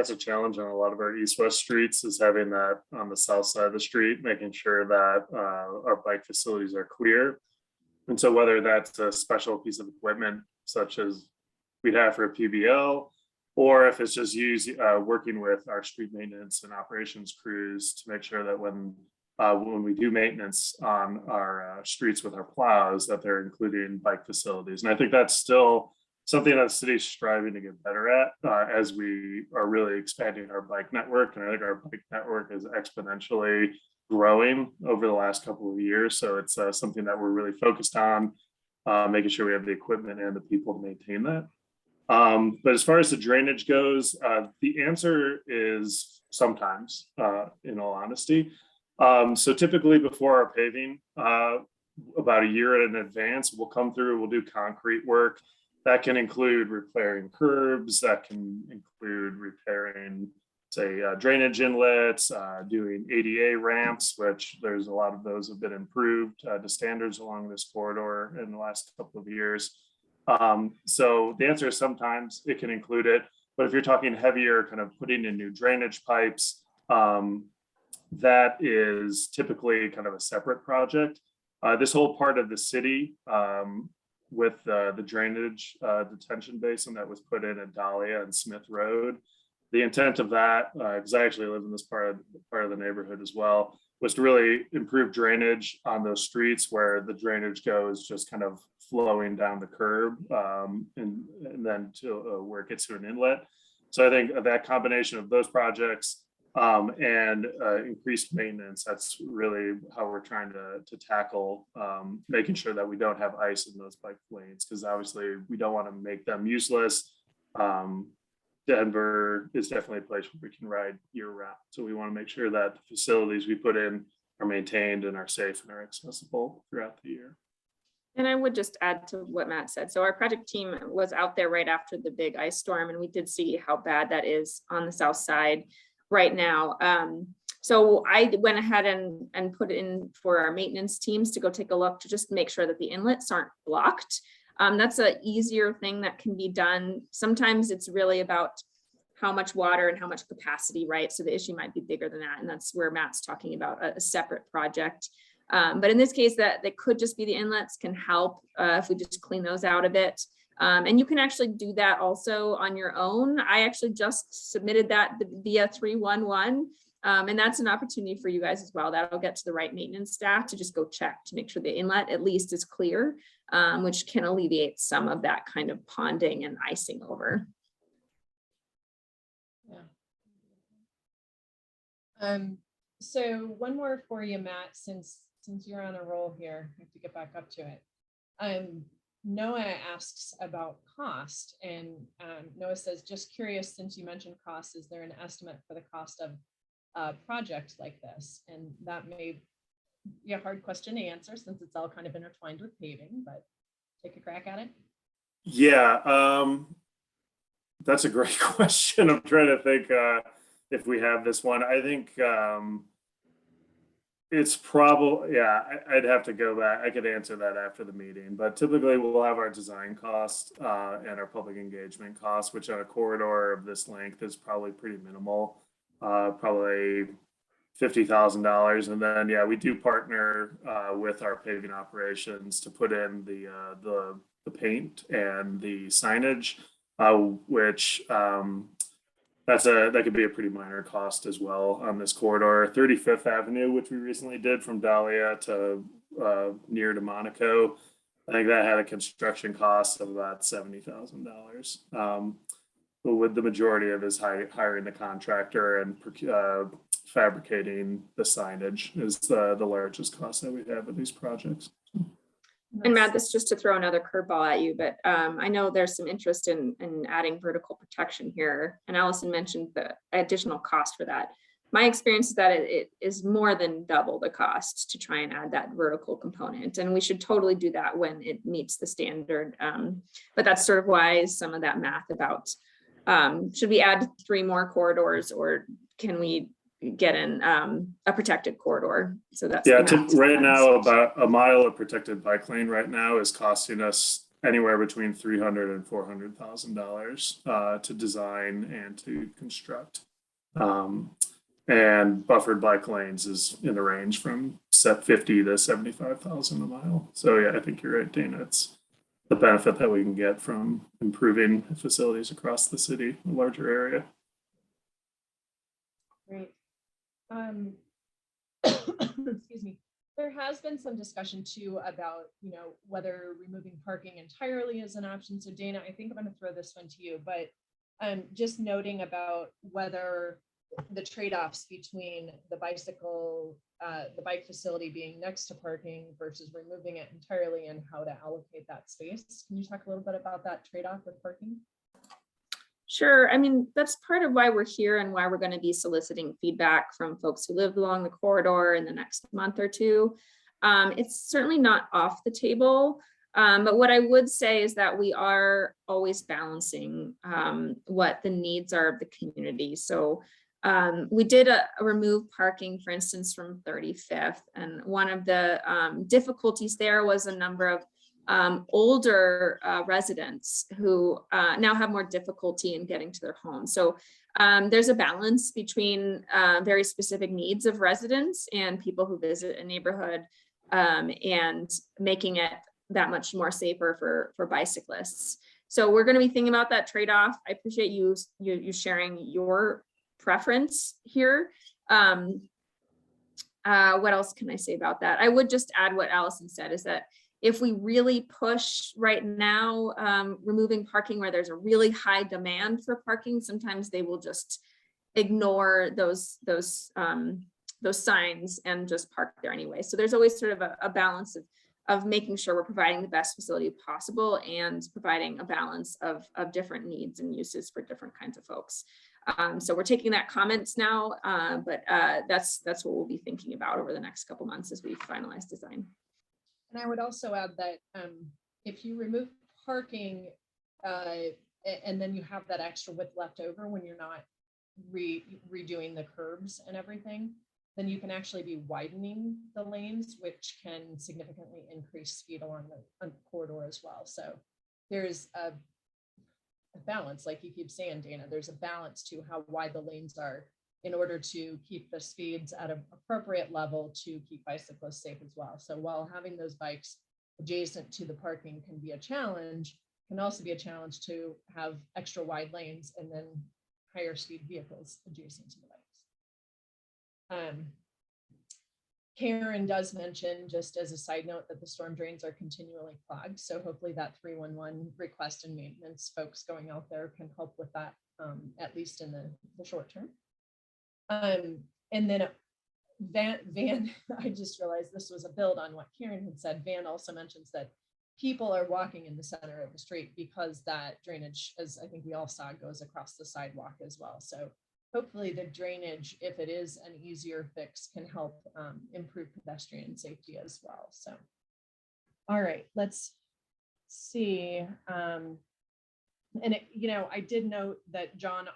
a challenge on a lot of our east-west streets, is having that on the south side of the street, making sure that our bike facilities are clear. And so whether that's a special piece of equipment, such as we'd have for a PBL, or if it's just working with our street maintenance and operations crews to make sure that when we do maintenance on our streets with our plows, that they're including bike facilities. And I think that's still something that the city's striving to get better at as we are really expanding our bike network. And I think our bike network is exponentially growing over the last couple of years. So it's something that we're really focused on, making sure we have the equipment and the people to maintain that. But as far as the drainage goes, the answer is sometimes, in all honesty. So typically before our paving, about a year in advance, we'll come through, we'll do concrete work. That can include repairing curbs, that can include repairing, say, drainage inlets, doing ADA ramps, which there's a lot of those have been improved to standards along this corridor in the last couple of years. So the answer is sometimes it can include it, but if you're talking heavier, kind of putting in new drainage pipes, that is typically kind of a separate project. This whole part of the city, with the drainage detention basin that was put in at Dahlia and Smith Road, the intent of that, because I actually live in this part of the neighborhood as well, was to really improve drainage on those streets where the drainage goes just kind of flowing down the curb, and then to where it gets to an inlet. So I think that combination of those projects and increased maintenance, that's really how we're trying to tackle making sure that we don't have ice in those bike lanes, because obviously we don't want to make them useless. Denver is definitely a place where we can ride year round. So we want to make sure that the facilities we put in are maintained and are safe and are accessible throughout the year. And I would just add to what Matt said. So our project team was out there right after the big ice storm, and we did see how bad that is on the south side right now. So I went ahead and put in for our maintenance teams to go take a look to just make sure that the inlets aren't blocked. That's an easier thing that can be done. Sometimes it's really about how much water and how much capacity, right? So the issue might be bigger than that. And that's where Matt's talking about a separate project. But in this case, that could just be the inlets can help if we just clean those out a bit. And you can actually do that also on your own. I actually just submitted that via 311. And that's an opportunity for you guys as well. That'll get to the right maintenance staff to just go check to make sure the inlet at least is clear, which can alleviate some of that kind of ponding and icing over. Yeah. So one more for you, Matt, since you're on a roll here, I have to get back up to it. Noah asks about cost, and Noah says, just curious, since you mentioned cost, is there an estimate for the cost of a project like this? And that may be a hard question to answer since it's all kind of intertwined with paving, but take a crack at it. Yeah, that's a great question. I'm trying to think if we have this one. I think it's probably, yeah, I'd have to go back. I could answer that after the meeting, but typically we'll have our design cost and our public engagement cost, which on a corridor of this length is probably pretty minimal, probably $50,000. And then, yeah, we do partner with our paving operations to put in the paint and the signage, which that could be a pretty minor cost as well on this corridor. 35th Avenue, which we recently did from Dahlia to near to Monaco, I think that had a construction cost of about $70,000. But with the majority of his hiring the contractor and fabricating the signage is the largest cost that we have with these projects. And Matt, this is just to throw another curveball at you, but I know there's some interest in adding vertical protection here. And Allison mentioned the additional cost for that. My experience is that it is more than double the cost to try and add that vertical component. And we should totally do that when it meets the standard. But that's sort of why some of that math about, should we add 3 more corridors, or can we get in a protected corridor? So that's, yeah, right now about a mile of protected bike lane right now is costing us anywhere between $300,000 and $400,000 to design and to construct. And buffered bike lanes is in the range from $50,000 to $75,000 a mile. So yeah, I think you're right, Dana. It's the benefit that we can get from improving facilities across the city, a larger area. Great. Excuse me. There has been some discussion too about, whether removing parking entirely is an option. So Dana, I think I'm going to throw this one to you, but just noting about whether the trade-offs between the bike facility being next to parking versus removing it entirely, and how to allocate that space. Can you talk a little bit about that trade-off with parking? Sure. I mean, that's part of why we're here and why we're going to be soliciting feedback from folks who live along the corridor in the next month or two. It's certainly not off the table. But what I would say is that we are always balancing what the needs are of the community. So we did remove parking, for instance, from 35th. And one of the difficulties there was a number of older residents who now have more difficulty in getting to their homes. So there's a balance between very specific needs of residents and people who visit a neighborhood, and making it that much more safer for bicyclists. So we're going to be thinking about that trade-off. I appreciate you sharing your preference here. What else can I say about that? I would just add what Allison said, is that if we really push right now, removing parking where there's a really high demand for parking, sometimes they will just ignore those signs and just park there anyway. So there's always sort of a balance of making sure we're providing the best facility possible and providing a balance of different needs and uses for different kinds of folks. So we're taking that comments now, but that's what we'll be thinking about over the next couple months as we finalize design. And I would also add that if you remove parking and then you have that extra width left over when you're not redoing the curbs and everything, then you can actually be widening the lanes, which can significantly increase speed along the corridor as well. So there's a balance, like you keep saying, Dana, there's a balance to how wide the lanes are in order to keep the speeds at an appropriate level to keep bicyclists safe as well. So while having those bikes adjacent to the parking can be a challenge, can also be a challenge to have extra wide lanes and then higher speed vehicles adjacent to the bikes. Karen does mention, just as a side note, that the storm drains are continually clogged. So hopefully that 311 request and maintenance folks going out there can help with that, at least in the short term. And then Van, I just realized this was a build on what Karen had said. Van also mentions that people are walking in the center of the street because that drainage, as I think we all saw, goes across the sidewalk as well. So hopefully the drainage, if it is an easier fix, can help improve pedestrian safety as well. So, all right, let's see. And I did note that John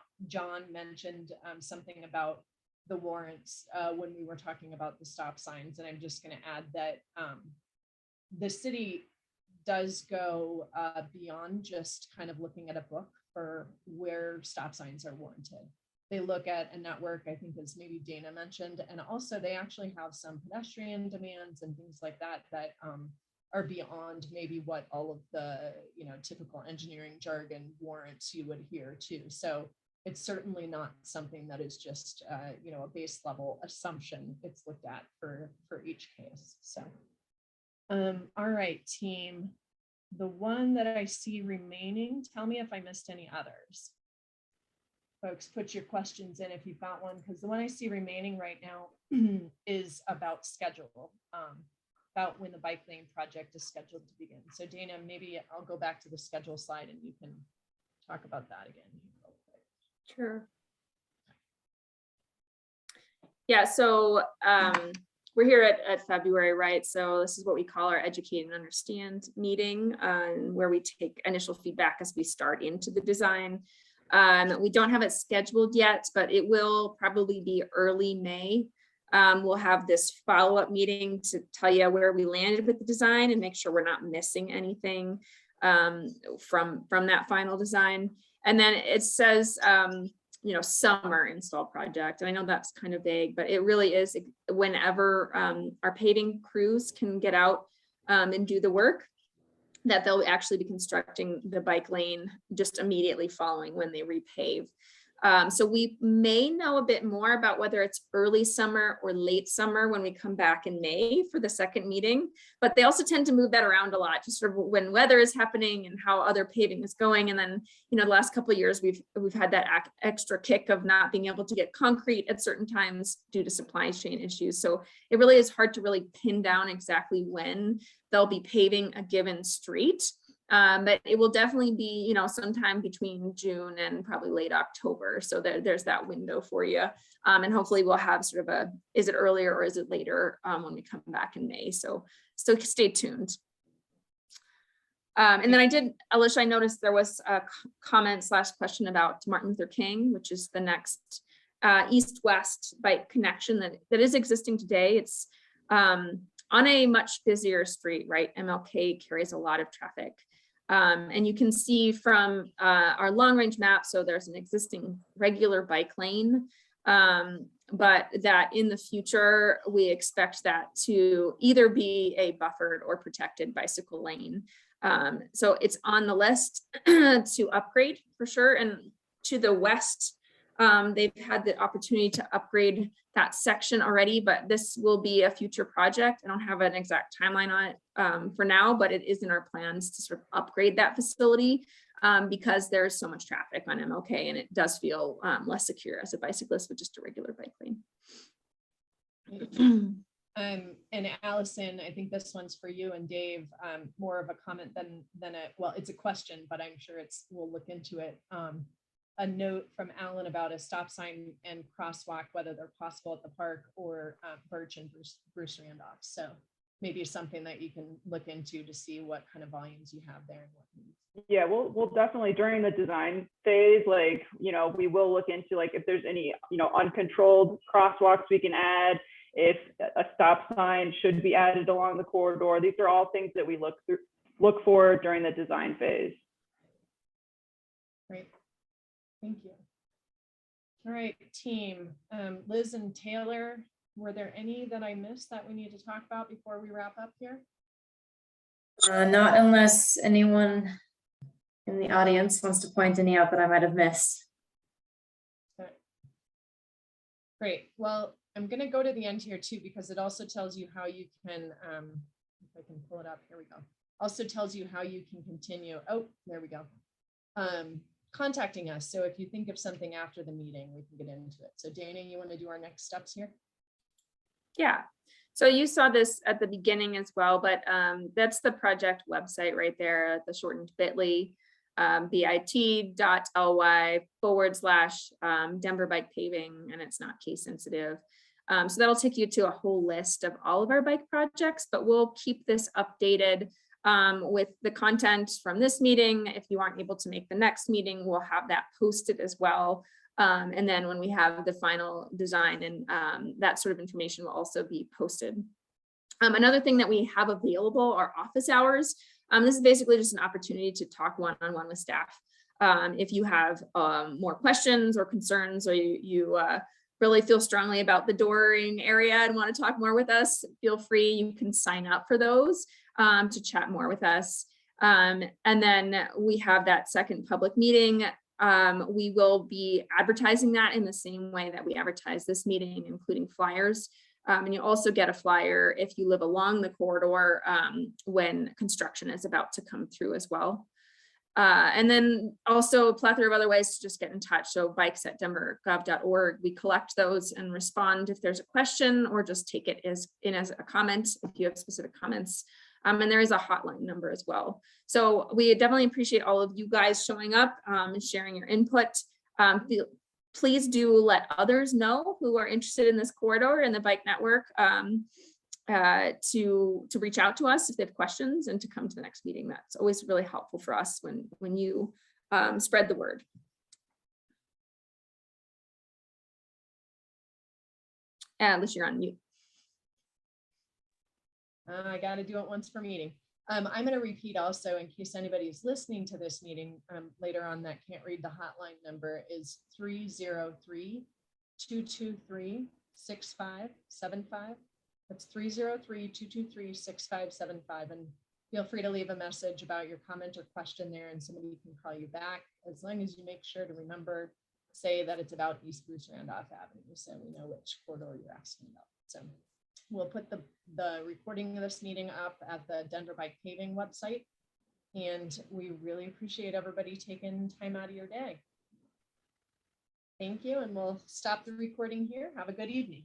mentioned something about the warrants when we were talking about the stop signs, and I'm just going to add that the city does go beyond just kind of looking at a book for where stop signs are warranted. They look at a network, I think, as maybe Dana mentioned, and also they actually have some pedestrian demands and things like that that are beyond maybe what all of the typical engineering jargon warrants you would hear too. So it's certainly not something that is just a base level assumption. It's looked at for each case. So all right, team, the one that I see remaining, tell me if I missed any others. Folks, put your questions in if you've got one, because the one I see remaining right now is about schedule, about when the bike lane project is scheduled to begin. So Dana, maybe I'll go back to the schedule slide and you can talk about that again. Sure. Yeah, so we're here at February, right? So this is what we call our Educate and Understand meeting, where we take initial feedback as we start into the design. We don't have it scheduled yet, but it will probably be early May. We'll have this follow-up meeting to tell you where we landed with the design and make sure we're not missing anything from that final design. And then it says, summer install project. And I know that's kind of vague, but it really is whenever our paving crews can get out and do the work, that they'll actually be constructing the bike lane just immediately following when they repave. So we may know a bit more about whether it's early summer or late summer when we come back in May for the second meeting, but they also tend to move that around a lot, just sort of when weather is happening and how other paving is going. And then, the last couple of years, we've had that extra kick of not being able to get concrete at certain times due to supply chain issues. So it really is hard to really pin down exactly when they'll be paving a given street. But it will definitely be, sometime between June and probably late October. So there's that window for you. And hopefully we'll have sort of is it earlier or is it later when we come back in May? So stay tuned. And then Alicia, I noticed there was a comment / question about Martin Luther King, which is the next east-west bike connection that is existing today. It's on a much busier street, right? MLK carries a lot of traffic. And you can see from our long range map, so there's an existing regular bike lane, but that in the future, we expect that to either be a buffered or protected bicycle lane. So it's on the list to upgrade for sure. And to the west, they've had the opportunity to upgrade that section already, but this will be a future project. I don't have an exact timeline on it for now, but it is in our plans to sort of upgrade that facility because there's so much traffic on MLK, and it does feel less secure as a bicyclist with just a regular bike lane. And Allison, I think this one's for you and Dave, more of a comment than a, well, it's a question, but I'm sure we'll look into it. A note from Alan about a stop sign and crosswalk, whether they're possible at the park or Birch and Bruce Randolph. So maybe it's something that you can look into to see what kind of volumes you have there. And what Yeah, we'll definitely during the design phase, like, we will look into like if there's any, uncontrolled crosswalks we can add, if a stop sign should be added along the corridor. These are all things that we look for during the design phase. Great. Thank you. All right, team. Liz and Taylor, were there any that I missed that we need to talk about before we wrap up here? Not unless anyone in the audience wants to point any out that I might have missed. Okay. Great. Well, I'm going to go to the end here too, because it also tells you how you can, if I can pull it up, here we go. Also tells you how you can continue. Oh, there we go. Contacting us. So if you think of something after the meeting, we can get into it. So Dana, you want to do our next steps here? Yeah. So you saw this at the beginning as well, but that's the project website right there, the shortened bit.ly, bit.ly/Denver bike paving, and it's not case sensitive. So that'll take you to a whole list of all of our bike projects, but we'll keep this updated with the content from this meeting. If you aren't able to make the next meeting, we'll have that posted as well. And then when we have the final design and that sort of information will also be posted. Another thing that we have available are office hours. This is basically just an opportunity to talk one-on-one with staff. If you have more questions or concerns, or you really feel strongly about the dooring area and want to talk more with us, feel free. You can sign up for those to chat more with us. And then we have that second public meeting. We will be advertising that in the same way that we advertise this meeting, including flyers. And you also get a flyer if you live along the corridor when construction is about to come through as well. And then also a plethora of other ways to just get in touch. So bikes@denvergov.org, we collect those and respond if there's a question, or just take it as a comment if you have specific comments. And there is a hotline number as well. So we definitely appreciate all of you guys showing up and sharing your input. Please do let others know who are interested in this corridor and the bike network to reach out to us if they have questions and to come to the next meeting. That's always really helpful for us when you spread the word. Alicia, you're on mute. I got to do it once per meeting. I'm going to repeat also in case anybody's listening to this meeting later on that can't read the hotline number is 303-223-6575. That's 303-223-6575. And feel free to leave a message about your comment or question there, and somebody can call you back, as long as you make sure to remember, say that it's about East Bruce Randolph Avenue, so we know which corridor you're asking about. So we'll put the recording of this meeting up at the Denver Bike Paving website. And we really appreciate everybody taking time out of your day. Thank you, and we'll stop the recording here. Have a good evening.